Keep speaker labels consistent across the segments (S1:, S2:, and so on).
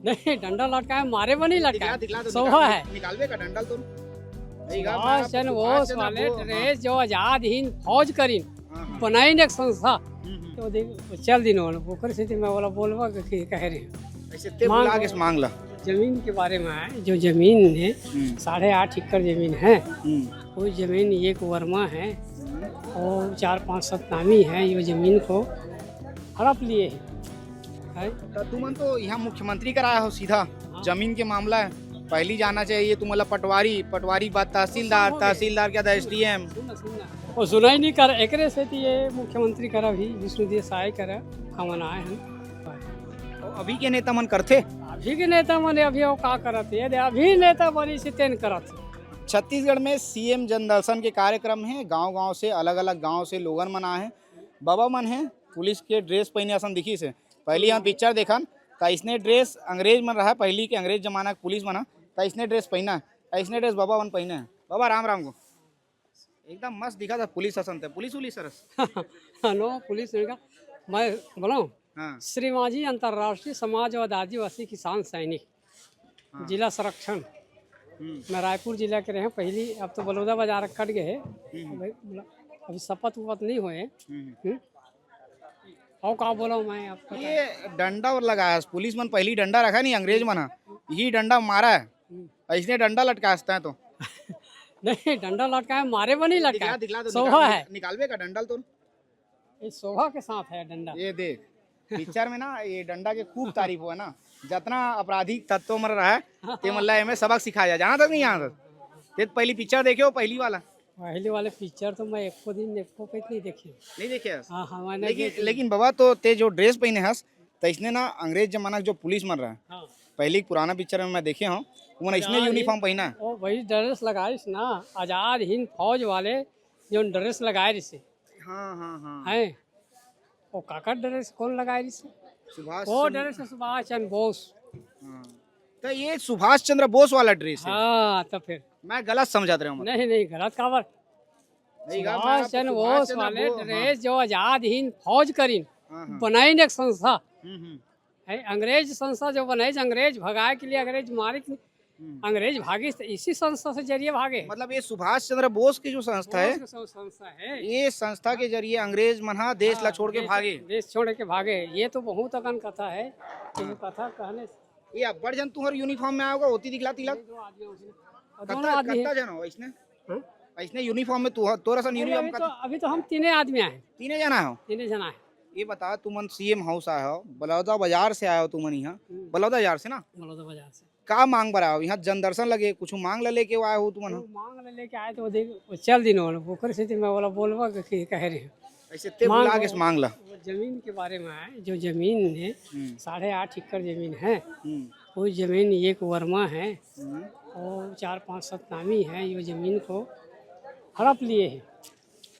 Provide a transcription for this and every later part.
S1: नहीं डंडा लटका है, मारे बनी लटका
S2: दिखला दो,
S1: शोभा है।
S2: निकालवे का डंडल तो
S1: सुभाष चंद्र बोस वाले ड्रेस जो आजाद हिंद फौज करीन बनाई एक संस्था तो देख चल दिन ओकर से मैं बोला बोलवा कि कह रहे हैं
S2: ऐसे ते बुला के मांग ला।
S1: जमीन के बारे में है। जो जमीन है 8.5 एकड़ जमीन है, वो जमीन एक वर्मा है और 4-5 सतनामी है। ये जमीन को हड़प लिए है।
S2: तो तुम तो यहाँ मुख्यमंत्री कराया हो सीधा जमीन के मामला है, पहली जाना चाहिए तुम्हारा पटवारी बात तहसीलदार क्या था एसडीएम
S1: वो सुनाई नहीं कर एकरे से ये मुख्यमंत्री करा भी विष्णुदेव साय करा हमन आए हैं।
S2: तो अभी के नेता मन करते
S1: अभी के नेता मन अभी वो का करते है अभी नेता बनी से तेन करते।
S2: छत्तीसगढ़ में सीएम जनदर्शन के कार्यक्रम है, गांव से अलग अलग गांव से लोगन मन आए हैं, बाबा मन है पुलिस के ड्रेस पहने असन दिखी से पहली हम पिक्चर देखन तो इसने ड्रेस अंग्रेज मन रहा पहली के अंग्रेज जमाना के पुलिस मन तो इसने ड्रेस पहना इसने ड्रेस बाबा मन पहने है। बाबा राम राम को एकदम मस्त दिखा था पुलिस असन थे पुलिस सरस
S1: नो पुलिस का मैं बोला
S2: हाँ
S1: श्रीमाजी अंतर्राष्ट्रीय समाज और आदिवासी किसान सैनिक जिला संरक्षण मैं रायपुर जिला के रहे पहली अब तो बलौदा बाजार कट गए है अभी शपथ उपत नहीं हुए और का बोला मैं आपको
S2: ये डंडा और लगाया पुलिस मन पहली डंडा रखा नहीं अंग्रेज मन यही डंडा मारा है इसने डंडा लटकाता है तो
S1: नहीं डंडा लटका है मारे बनी लटका
S2: दिखला दो
S1: शोभा है।
S2: निकालवे का डंडल तो
S1: ये शोभा के साथ है डंडा।
S2: ये देख पिक्चर में ना ये डंडा के खूब तारीफ हुआ ना जितना अपराधिक तत्व मर रहा है ते मतलब हमें सबक सिखाया जाना तक नहीं यहाँ तक ते पहली पिक्चर देखे हो पहली वाले
S1: पिक्चर तो मैं एको दिन एको पे नहीं
S2: देखे
S1: हाँ हाँ
S2: लेकिन बाबा तो ते जो ड्रेस पहने हस तो इसने ना अंग्रेज जमाना जो पुलिस मर रहा है
S1: हाँ।
S2: पहले पुराना पिक्चर में मैं देखे हूँ उन्होंने इसने यूनिफॉर्म पहना है
S1: ओ वही ड्रेस लगाए ना आजाद हिंद फौज वाले जो ड्रेस लगाए रिसे
S2: हाँ
S1: है वो काका ड्रेस कौन लगाए रिसे वो ड्रेस सुभाष चंद्र बोस।
S2: तो ये सुभाष चंद्र बोस वाला ड्रेस है।
S1: हाँ तो फिर
S2: मैं गलत समझा रहा हूँ
S1: नहीं गलत खबर सुभाष चंद्र बोस वाले ड्रेस जो आजाद हिंद फौज करीन बनाई एक संस्था है। अंग्रेज संस्था जो बनाई अंग्रेज भगाए के लिए अंग्रेज मारे अंग्रेज भागे इसी संस्था से जरिए भागे।
S2: मतलब ये सुभाष चंद्र बोस की जो संस्था है ये संस्था के जरिए अंग्रेज मना देश ला छोड़ के भागे
S1: ये तो बहुत अगन कथा है कथा कहने
S2: ये अब्बड़ जन तुम्हारे यूनिफॉर्म में आओगे होती दिखला तिलक कत्ता जन हो इसने यूनिफॉर्म में तोरा सन यूनिफॉर्म
S1: अभी तो हम तीन आदमी आए
S2: तीन जना है। ये बता तुमन सीएम हाउस आए हो बलौदा बाजार से आए हो तुमन यहाँ बलौदा बाजार से ना
S1: बलौदा बाजार से
S2: का मांग बर आओ यहाँ जनदर्शन लगे कुछ मांग लेके आए हो तुमन
S1: मांग लेके आए तो देख चल दिन ओकर से मैं बोला बोलवा कि कह रहे हैं
S2: ऐसे ते बुला के मांग ला।
S1: जमीन के बारे में है। जो जमीन है 8.5 एकड़ जमीन है, वो जमीन एक वर्मा है और 4-5 सतनामी है। ये जमीन को हड़प लिए है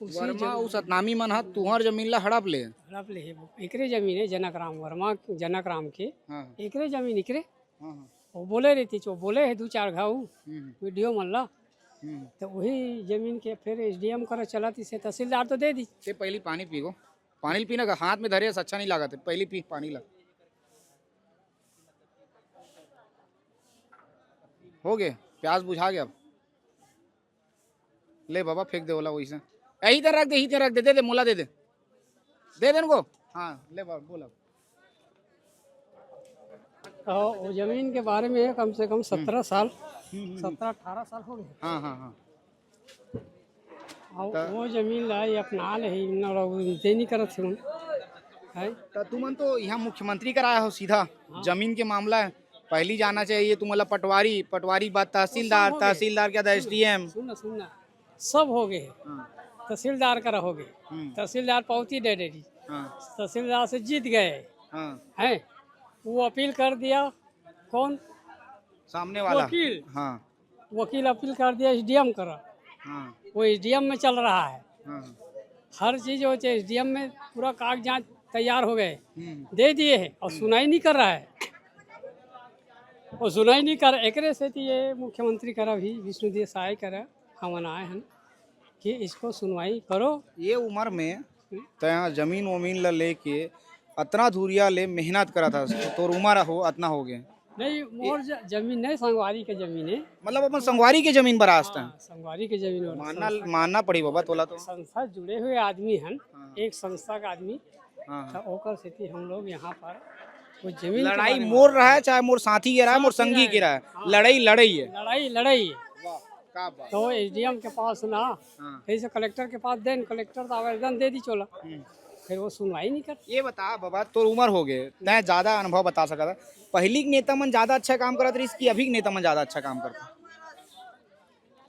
S2: वर्मा उ सतनामी मन हा तुहर जमीन ला हड़प ले
S1: एकरे जमीन है जनकराम वर्मा जनकराम के एकरे जमीन एकरे वो बोले रहती जो बोले है 2-4 घाव वीडियो मन ला तो वही जमीन के फिर एसडीएम कर चला से तहसीलदार तो दे दी
S2: ते पहली पानी पीगो पानी पीना हाथ में धरे अच्छा नहीं लगा पहली पी पानी ला हो गए प्यास बुझा गया अब ले बाबा फेंक दे बोला वही से यही तरह रख दे मोला दे उनको हाँ ले बाबा बोला।
S1: वो जमीन के बारे में कम से कम 17-18 साल हो गए।
S2: हाँ
S1: और वो जमीन ला ये अपना ले दे नहीं करत है।
S2: तो तुमन तो यहाँ मुख्यमंत्री कराया हो सीधा जमीन के मामला है, पहली जाना चाहिए तुम्हारा पटवारी बात तहसीलदार क्या था एसडीएम
S1: सुनना सब हो गए। तहसीलदार करा हो गए तहसीलदार पावती दे दी तहसीलदार से जीत गए हैं। वो अपील कर दिया कौन
S2: सामने वाला
S1: वकील
S2: हाँ
S1: वकील अपील कर दिया एसडीएम करा वो एसडीएम में चल रहा है। हर चीज हो एसडीएम में पूरा कागजात तैयार हो गए दे दिए है और सुनाई नहीं कर रहा है। और सुनाई नहीं कर एकरे से ये मुख्यमंत्री करा भी विष्णुदेव साय करा हमन आए हैं कि इसको सुनवाई करो।
S2: ये उम्र में तो यहाँ जमीन वमीन ला लेके अतना धूरिया ले मेहनत करा था तो उम्र हो अतना हो गए
S1: नहीं मोर जमीन नहीं, संगवारी के जमीन है।
S2: मतलब अपन संगवारी के जमीन पर आस्था है।
S1: हाँ, संगवारी के जमीन और
S2: मानना पड़ी बाबा तोला तो।
S1: संस्था जुड़े हुए आदमी हैं, एक संस्था का आदमी,
S2: हाँ।
S1: तो ओकर स्थिति हम लोग यहाँ पर वो जमीन के
S2: लड़ाई
S1: बारे में-
S2: मोर रहा है, चाहे मोर साथी के रहा है, मोर संगी के रहा है, लड़ाई लड़ाई है।
S1: लड़ाई है।
S2: वाह, क्या बात।
S1: तो एसडीएम के पास ना,
S2: हाँ।
S1: ऐसे कलेक्टर के पास देन, कलेक्टर तो आवेदन दे दी चोला, फिर वो सुनवाई नहीं कर।
S2: ये बता बाबा, तो उम्र हो गए, मैं ज्यादा अनुभव बता सका था, पहली के नेता मन ज्यादा अच्छा काम करत रही कि अभी के नेता मन ज्यादा अच्छा काम करता?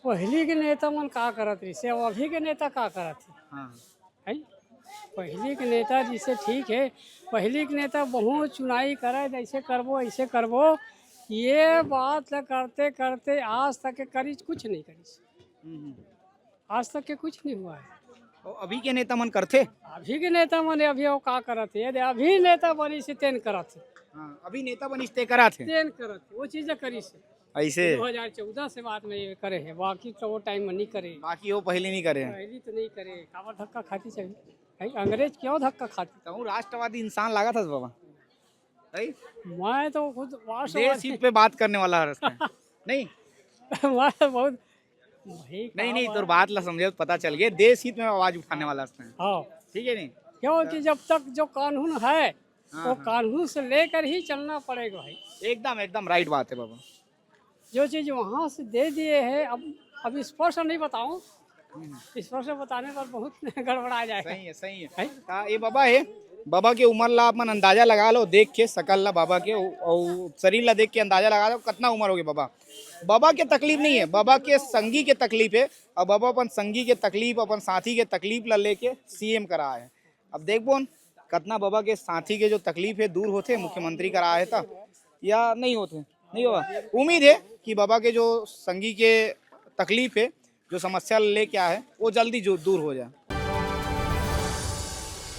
S1: पहली के नेता मन का करत रही से, अभी के नेता का करत
S2: हाँ।
S1: है? पहली के नेता जिसे ठीक है, पहली के नेता बहुत चुनाई करे, ऐसे करबो ऐसे करबो, ये बात करते करते आज तक के करी कुछ नहीं करी, आज तक के कुछ नहीं हुआ है।
S2: और अभी के नेता मन करते?
S1: अभी के नेता मन अभी वो का करत है, यदि अभी नेता बनी से तेन करत है,
S2: हाँ, अभी नेता बनिश्ते करा थे
S1: तेन करत है, वो चीजें करी से
S2: ऐसे,
S1: 2014 से बात में ये करे है, बाकी तो वो टाइम में नहीं करे,
S2: बाकी वो पहले नहीं करे।
S1: पहली तो नहीं करे, काबर धक्का खाती चाहिए है? अंग्रेज क्यों धक्का खाती?
S2: तो राष्ट्रवादी इंसान लगा था बाबा, है?
S1: मैं तो खुद
S2: देश हित पे बात करने वाला है नहीं
S1: मैं बहुत भाई
S2: नहीं तो बात ला समझे तो पता चल गया, देश हित में आवाज उठाने वाला है।
S1: हाँ,
S2: ठीक है नहीं,
S1: क्योंकि जब तक जो कानून है
S2: हाँ,
S1: वो कानून से लेकर ही चलना पड़ेगा भाई।
S2: एकदम एकदम राइट बात है बाबा।
S1: जो चीज वहाँ से दे दिए है, अब स्पष्ट नहीं बताऊं, स्पष्ट बताने पर बहुत गड़बड़ा जाएगा।
S2: सही है। हाँ, ये बाबा है, बाबा के उम्र ला अपन अंदाजा लगा लो, देख के शकल ला बाबा के और शरीर ला देख के अंदाजा लगा लो कितना उम्र हो गया बाबा। बाबा के तकलीफ नहीं है, बाबा के संगी के तकलीफ है, और बाबा अपन संगी के तकलीफ, अपन साथी के तकलीफ ला लेके सीएम करा है। अब देख बोन कितना बाबा के साथी के जो तकलीफ है दूर होते, मुख्यमंत्री करा है था या नहीं होते, नहीं होगा। उम्मीद है कि बाबा के जो संगी के तकलीफ है, जो समस्या लेके आए, वो जल्दी जो दूर हो जाए।